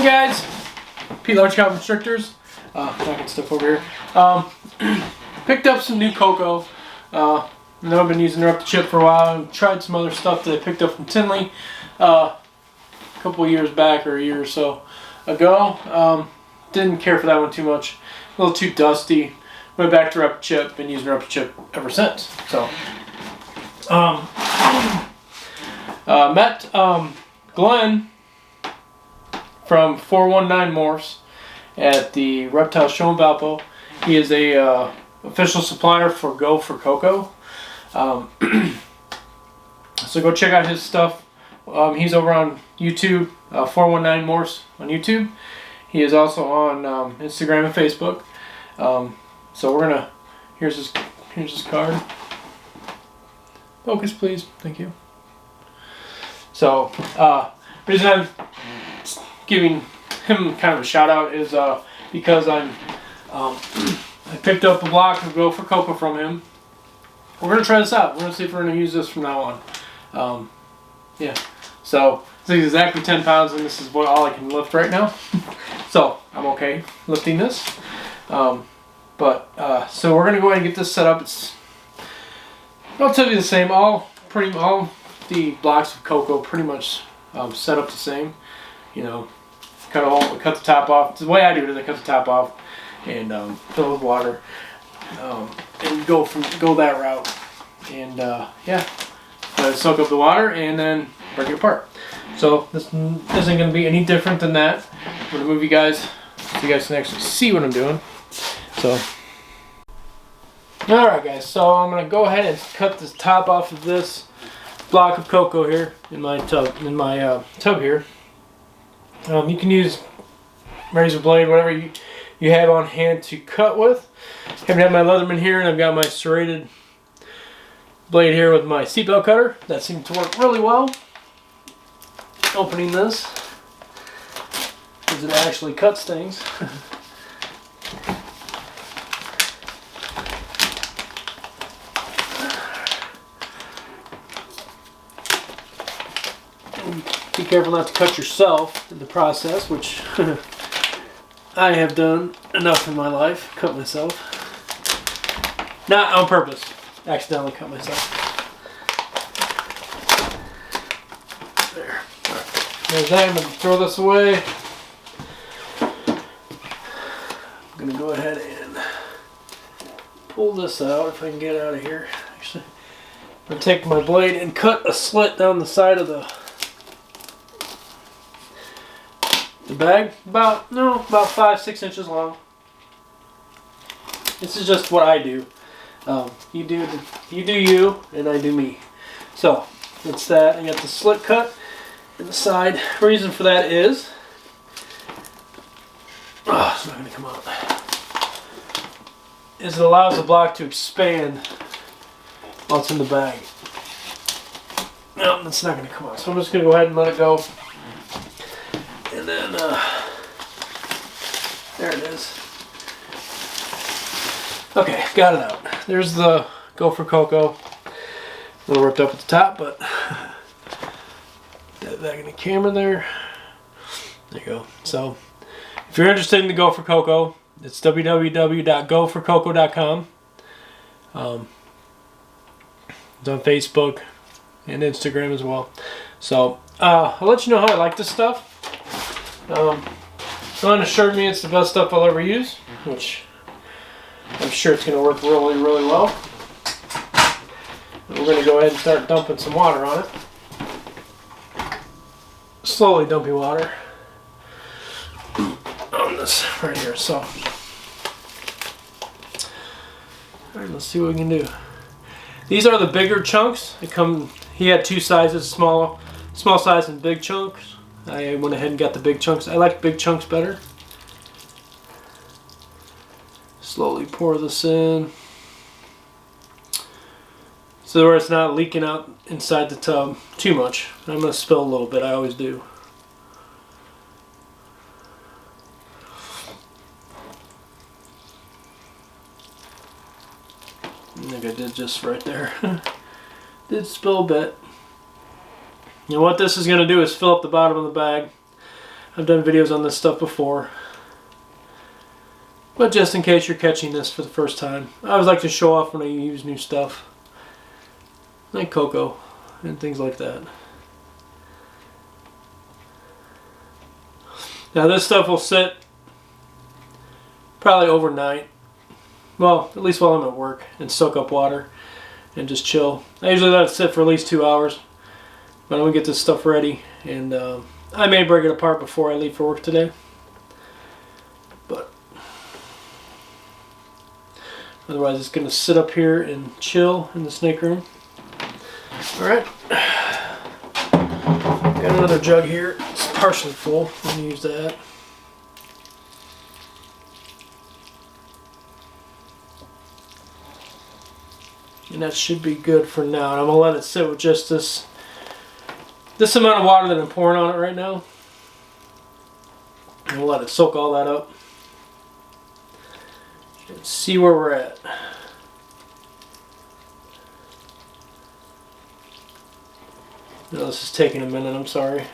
Hey guys, Pete Large Cow Constrictors. Knocking stuff over here. Picked up some new Coco. I know I've been using the Reptichip for a while. I've tried some other stuff that I picked up from Tinley a couple of years back, or a year or so ago. Didn't care for that one too much. A little too dusty. Went back to Reptichip. Been using Reptichip ever since. So, met Glenn from 419 Morphs at the Reptile Show in Valpo. He is a official supplier for Go for Coco. So go check out his stuff. He's over on YouTube, 419 Morphs on YouTube. He is also on Instagram and Facebook. So we're gonna here's his card. Focus, please. Thank you. So, the reason I'm giving him kind of a shout out is because I picked up a block of Go for Coco from him. We're gonna try this out. We're gonna see if we're gonna use this from now on. Yeah. So it's exactly 10 pounds, and this is all I can lift right now. So I'm okay lifting this. So we're gonna go ahead and get this set up. It's relatively the same. All the blocks of Coco pretty much set up the same. You know, cut the top off. The way I do it is I cut the top off and fill it with water and go that route. And yeah, soak up the water and then break it apart. So this isn't going to be any different than that. I'm going to move you guys so you guys can actually see what I'm doing. So, all right, guys. So I'm going to go ahead and cut the top off of this block of Coco here in my tub. Tub here. You can use razor blade, whatever you have on hand to cut with. I happen to have my Leatherman here, and I've got my serrated blade here with my seatbelt cutter. That seemed to work really well. Opening this, because it actually cuts things. Be careful not to cut yourself in the process, which I have done enough in my life. Cut myself. Not on purpose. Accidentally cut myself. There. Alright. There's that. I'm going to throw this away. I'm going to go ahead and pull this out if I can get out of here. Actually, I'm going to take my blade and cut a slit down the side of the bag, about 5-6 inches long. This is just what I do. You do you, and I do me. So that's that. I got the slit cut in the side. Reason for that is, it's not going to come out. Is it allows the block to expand while it's in the bag. No, that's not going to come out. So I'm just going to go ahead and let it go. And then, there it is. Okay, got it out. There's the Go for Coco. A little ripped up at the top, but that back in the camera there. There you go. So, if you're interested in the Go for Coco, it's www.goforcoco.com. It's on Facebook and Instagram as well. So, I'll let you know how I like this stuff. Glenn assured me it's the best stuff I'll ever use, which I'm sure it's going to work really, really well. And we're going to go ahead and start dumping some water on it. Slowly dumping water on this right here. So, alright, let's see what we can do. These are the bigger chunks. He had two sizes, small size and big chunks. I went ahead and got the big chunks. I like big chunks better. Slowly pour this in, so where it's not leaking out inside the tub too much. I'm going to spill a little bit. I always do. I think I did just right there. Did spill a bit. And what this is going to do is fill up the bottom of the bag. I've done videos on this stuff before. But just in case you're catching this for the first time, I always like to show off when I use new stuff. Like Coco and things like that. Now this stuff will sit probably overnight. Well, at least while I'm at work, and soak up water and just chill. I usually let it sit for at least 2 hours. But I'm going to get this stuff ready, and I may break it apart before I leave for work today. But otherwise it's going to sit up here and chill in the snake room. Alright. Got another jug here. It's partially full. I'm going to use that. And that should be good for now. And I'm going to let it sit with just this amount of water that I'm pouring on it right now. And we'll let it soak all that up. And see where we're at. No, this is taking a minute, I'm sorry.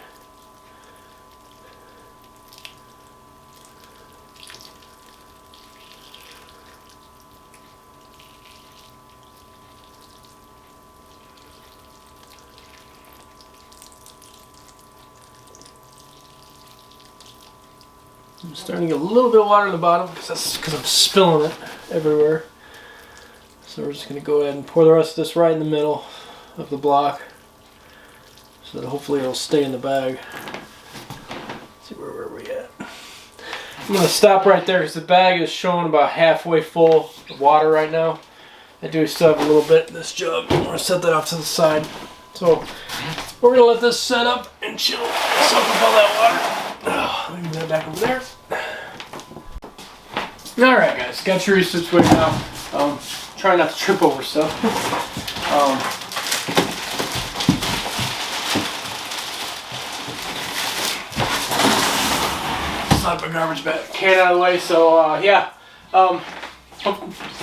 I'm starting to get a little bit of water in the bottom because I'm spilling it everywhere. So we're just going to go ahead and pour the rest of this right in the middle of the block, so that hopefully it'll stay in the bag. Let's see where we at. I'm going to stop right there because the bag is showing about halfway full of water right now. I do still have a little bit in this jug. I'm going to set that off to the side. So we're going to let this set up and chill, soak up all that water. Let me move that back over there. Alright guys, got your situated now. Try not to trip over stuff. Slide my garbage can out of the way, so yeah. I'm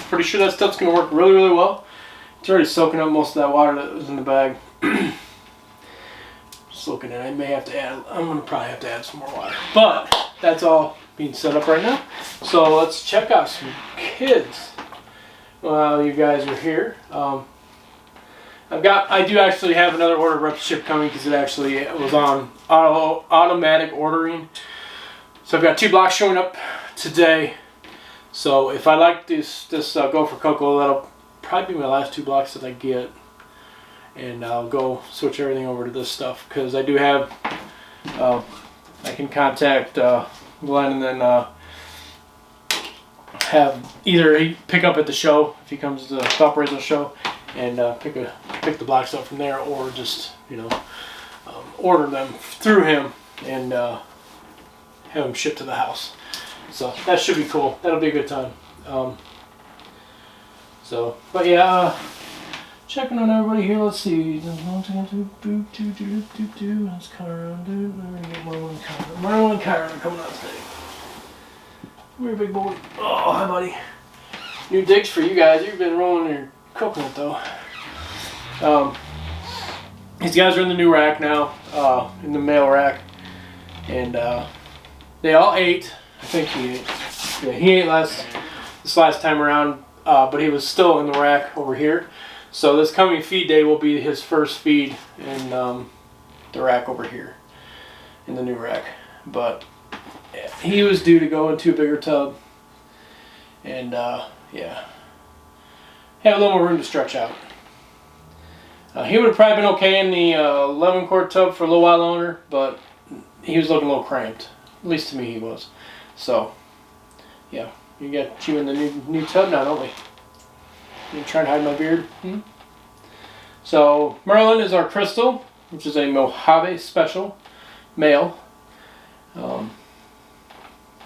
pretty sure that stuff's going to work really, really well. It's already soaking up most of that water that was in the bag. Just looking at it, I may have to add, I'm going to probably have to add some more water. But that's all being set up right now. So let's check out some kids while you guys are here. I do actually have another order of Reptichip coming because it was on automatic ordering. So I've got 2 blocks showing up today. So if I like this go for Coco, that'll probably be my last 2 blocks that I get. And I'll go switch everything over to this stuff because I do have, I can contact Glenn and then have either he pick up at the show if he comes to the Valparaiso show and pick the blocks up from there, or just order them through him and have them shipped to the house. So that should be cool. That'll be a good time. But yeah. Checking on everybody here. Let's see. Let's come around, dude. We're gonna get Marlon and Kyron. Marlon and Kyron are coming out today. Come here, big boy. Oh, hi, buddy. New digs for you guys. You've been rolling your coconut though. These guys are in the new rack now, in the male rack, and they all ate. I think he ate. Yeah, he ate this last time around, but he was still in the rack over here. So this coming feed day will be his first feed in the rack over here, in the new rack. But yeah, he was due to go into a bigger tub, and yeah, have a little more room to stretch out. He would have probably been okay in the 11-quart tub for a little while longer, but he was looking a little cramped. At least to me he was. So yeah, you got you in the new tub now, don't we? You trying to hide my beard? So Merlin is our crystal, which is a Mojave special male.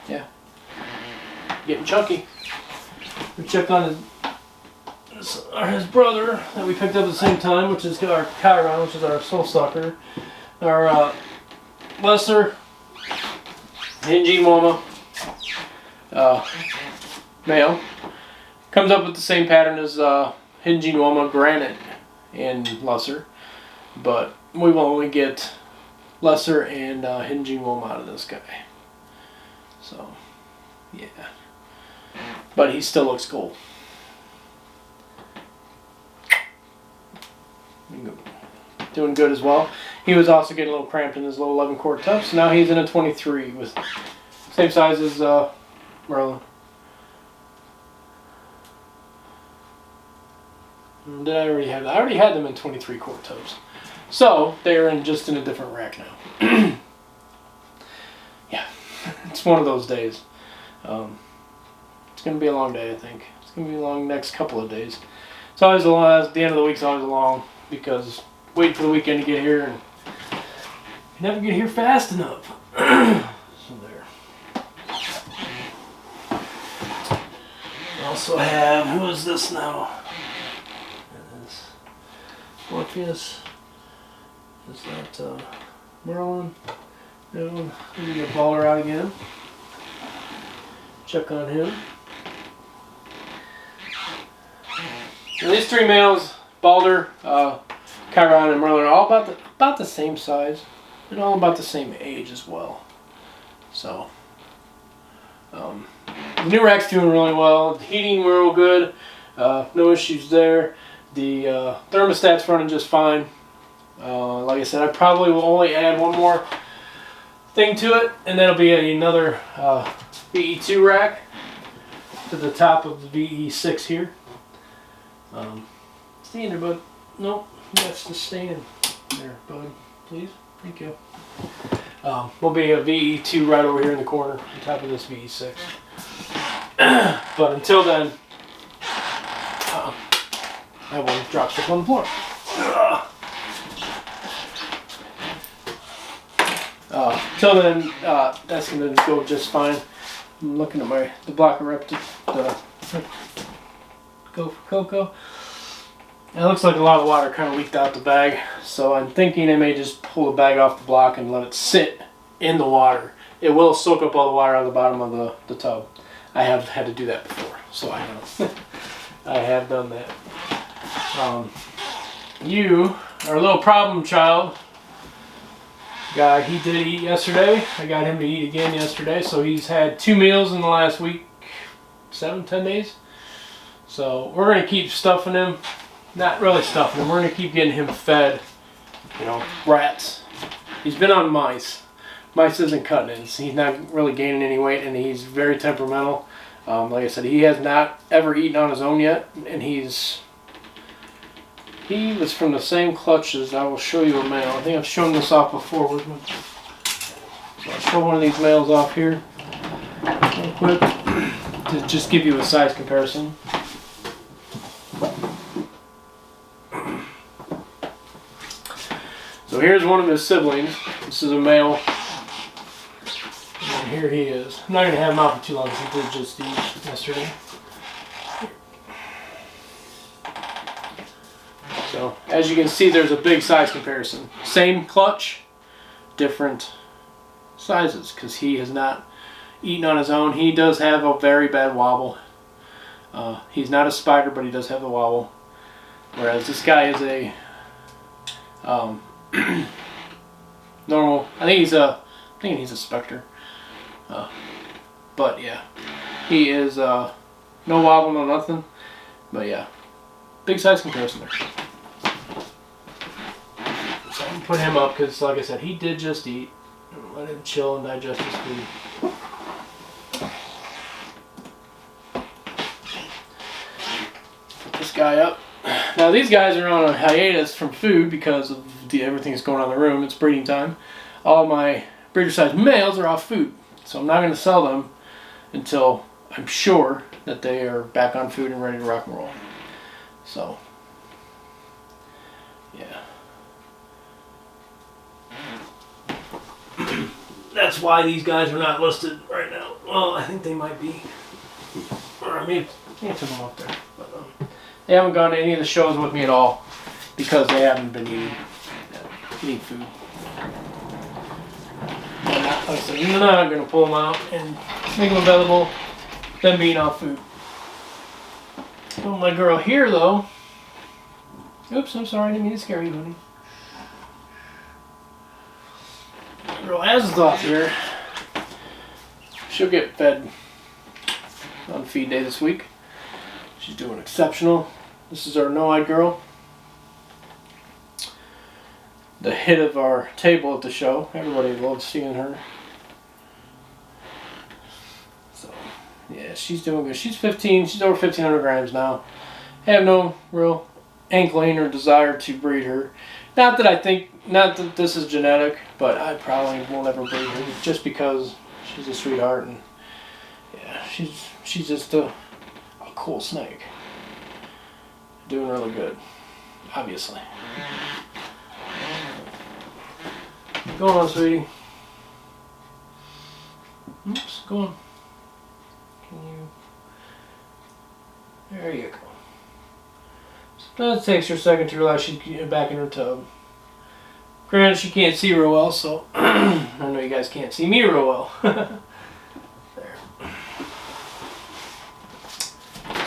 Yeah, getting chunky. We checked on his brother that we picked up at the same time, which is our Chiron, which is our soul sucker. Our lesser Hinji Moma male. Comes up with the same pattern as Hinji Moma Granite and lesser, but we will only get lesser and hinging worm out of this guy. So, yeah. But he still looks cool. Doing good as well. He was also getting a little cramped in his little 11 quart tub, so now he's in a 23 with same size as Merlin. Did I already have that? I already had them in 23 quart tubs. So they're just in a different rack now. Yeah, it's one of those days. It's going to be a long day, I think. It's going to be a long next couple of days. It's always a long, at the end of the week's always long because waiting for the weekend to get here and you never get here fast enough. So there. I also have, who is this now? It is Morpheus. Is that Merlin? No, let me get Baller out again. Check on him. And these three males, Balder, Chiron, and Merlin, are all about the same size and all about the same age as well. So, the new rack's doing really well. The heating real good. No issues there. The thermostat's running just fine. Like I said, I probably will only add one more thing to it, and that'll be another VE2 rack to the top of the VE6 here. Stay in there, bud. Nope, you have to stay in there, bud. Please, thank you. Will be a VE2 right over here in the corner, on top of this VE6. But until then, I will drop stuff on the floor. Till then, that's going to go just fine. I'm looking at the block of Reptichip, go for Coco. It looks like a lot of water kind of leaked out the bag, so I'm thinking I may just pull the bag off the block and let it sit in the water. It will soak up all the water out of the bottom of the tub. I have had to do that before, so I know. I have done that. You are a little problem child. Guy, he did eat yesterday. I got him to eat again yesterday, so he's had 2 meals in the last week, 7, 10 days. So we're going to keep stuffing him. Not really stuffing him. We're going to keep getting him fed, rats. He's been on mice. Mice isn't cutting it. He's not really gaining any weight, and he's very temperamental. Like I said, he has not ever eaten on his own yet, and he was from the same clutch as, I will show you a male. I think I've shown this off before. So I'll show one of these males off here real quick to just give you a size comparison. So here's one of his siblings. This is a male. And here he is. I'm not going to have him out for too long because he did just eat yesterday. So as you can see, there's a big size comparison. Same clutch, different sizes because he has not eaten on his own. He does have a very bad wobble. He's not a spider, but he does have the wobble. Whereas this guy is a normal. I think he's a specter. But yeah, he is no wobble, no nothing. But yeah, big size comparison there. So I can put him up because, like I said, he did just eat. Let him chill and digest his food. Put this guy up. Now these guys are on a hiatus from food because of everything that's going on in the room. It's breeding time. All my breeder size males are off food. So I'm not going to sell them until I'm sure that they are back on food and ready to rock and roll. So, yeah. That's why these guys are not listed right now. Well, I think they might be. Or I may have took them up there. But they haven't gone to any of the shows with me at all because they haven't been eating food. Like I said, I'm not going to pull them out and make them available, them being off food. Oh, my girl here, though. Oops, I'm sorry, I didn't mean to scare you, honey. Girl Az is off here. She'll get fed on feed day this week. She's doing exceptional. This is our no-eyed girl. The hit of our table at the show. Everybody loves seeing her. So, yeah, she's doing good. She's 15. She's over 1,500 grams now. I have no real inkling or desire to breed her. Not that this is genetic, but I probably won't ever breed her just because she's a sweetheart and yeah, she's just a cool snake. Doing really good, obviously. Go on, sweetie. Oops, go on. Can you? There you go. Sometimes it takes her a second to realize she's getting back in her tub. Granted, she can't see real well, so I know you guys can't see me real well. There.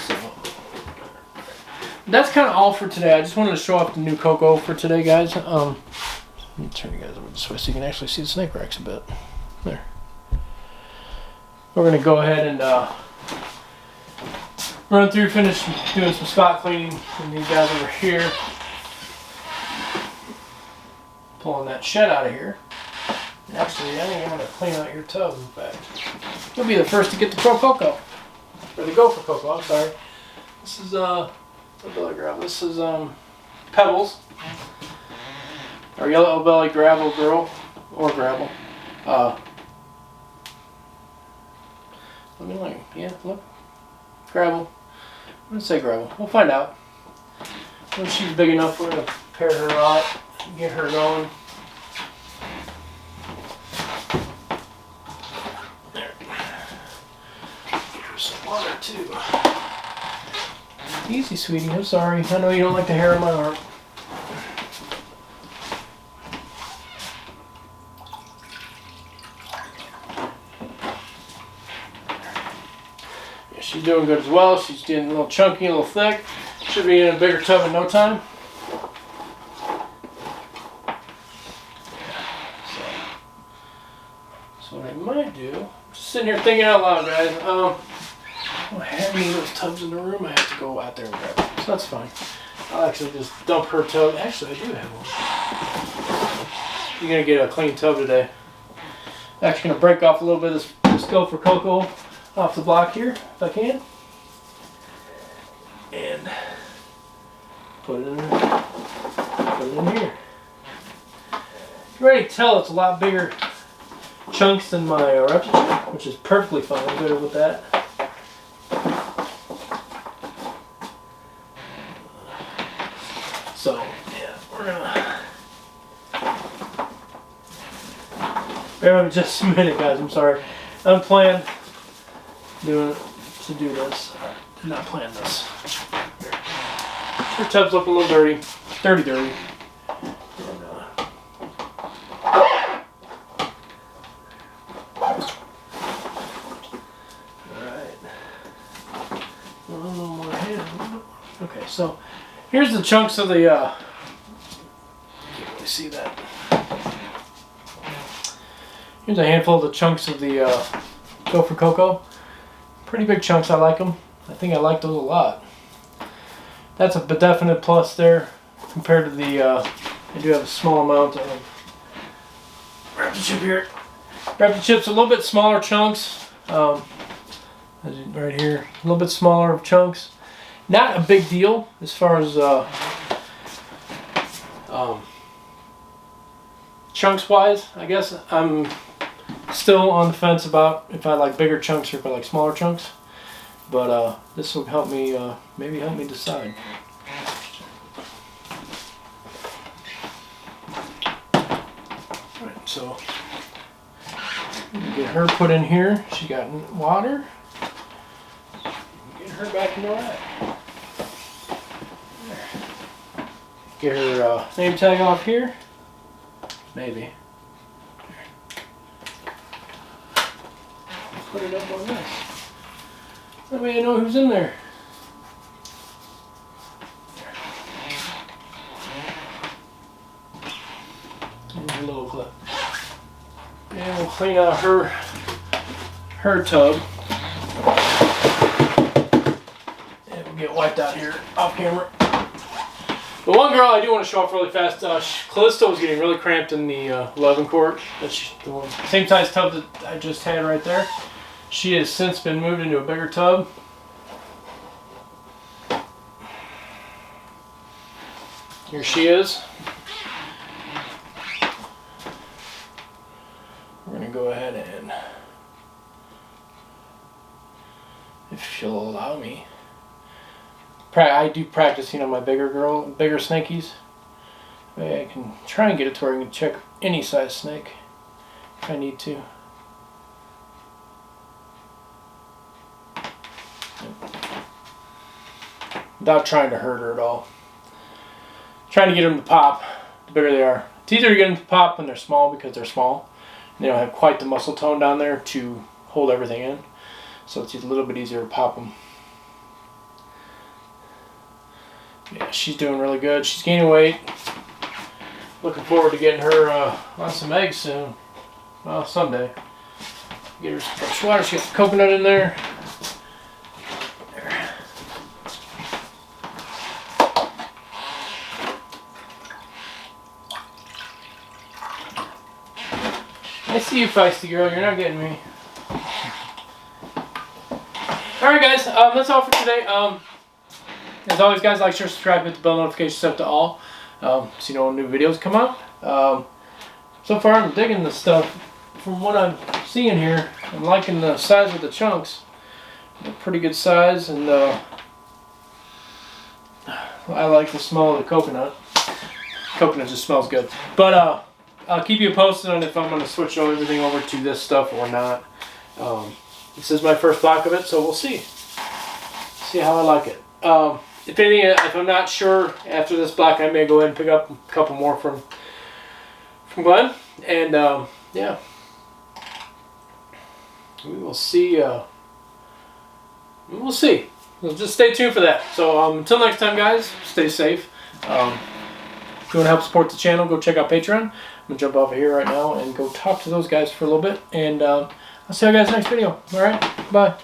So, that's kind of all for today. I just wanted to show off the new Coco for today, guys. Let me turn you guys over this way so you can actually see the snake racks a bit. There. We're going to go ahead and run through, finish doing some spot cleaning, and these guys over here. Pulling that shed out of here. Actually, I think I'm going to clean out your tub, in fact. You'll be the first to get the Coco. Or the Gopher Coco, I'm sorry. This is, what do I grab? This is, Pebbles. Our yellow belly gravel girl. Or gravel. Let me look. Yeah, look. Gravel. I'm going to say gravel. We'll find out. When she's big enough, we're going to pair her out. Get her going. There. Give her some water too. Easy, sweetie. I'm sorry. I know you don't like the hair on my arm. Yeah, she's doing good as well. She's getting a little chunky, a little thick. Should be in a bigger tub in no time. What I might do, just sitting here thinking out loud, guys. I don't have any of those tubs in the room. I have to go out there and grab them, so that's fine. I'll actually just dump her tub. Actually, I do have one. You're gonna get a clean tub today. Actually, gonna break off a little bit of this Gopher Coco off the block here, if I can, and put it in there. Put it in here. You can already tell it's a lot bigger chunks than my Reptichip, which is perfectly fine. I'm good with that. So, yeah, we're gonna bear with me just a minute, guys. I'm sorry. Unplanned to do this. Did not plan this. Here. Your tubs look a little dirty. Dirty. Okay, so here's the chunks of the, can't really see that. Here's a handful of the chunks of the Gopher Coco. Pretty big chunks, I like them. I think I like those a lot. That's a definite plus there compared to the, I do have a small amount of Reptichip here. Reptichip's a little bit smaller chunks, right here, a little bit smaller chunks. Not a big deal as far as chunks wise. I guess I'm still on the fence about if I like bigger chunks or if I like smaller chunks. But this will help me, maybe help me decide. Alright, so get her put in here. She got water. Get her back in the rack. Get her name tag off here. Maybe. Put it up on this. That way I know who's in there. Here's a little clip. clean out her tub. And we'll get wiped out here off camera. The one girl I do want to show off really fast, Callisto was getting really cramped in the 11 quart. That's the one, same size tub that I just had right there. She has since been moved into a bigger tub. Here she is. We're going to go ahead and, if she'll allow me, I do practice, you know, my bigger snakies. I can try and get it to where I can check any size snake if I need to. Without trying to hurt her at all. Trying to get them to pop, the bigger they are. It's easier to get them to pop when they're small because they're small. They don't have quite the muscle tone down there to hold everything in. So it's a little bit easier to pop them. Yeah, she's doing really good. She's gaining weight. Looking forward to getting her on some eggs soon. Well, someday. Get her some fresh water. She got the coconut in there. There. I see you, feisty girl. You're not getting me. Alright, guys. That's all for today. As always, guys, like, share, subscribe, hit the bell notification set to all, so you know when new videos come out. So far, I'm digging this stuff. From what I'm seeing here, I'm liking the size of the chunks. They're pretty good size, and I like the smell of the coconut. Coconut just smells good. But I'll keep you posted on if I'm going to switch everything over to this stuff or not. This is my first block of it, so we'll see. See how I like it. If anything, if I'm not sure after this block, I may go ahead and pick up a couple more from Glenn. And yeah, we will see. We'll see. We'll just stay tuned for that. So until next time, guys, stay safe. If you want to help support the channel, go check out Patreon. I'm going to jump off of here right now and go talk to those guys for a little bit. And I'll see you guys next video. All right, bye.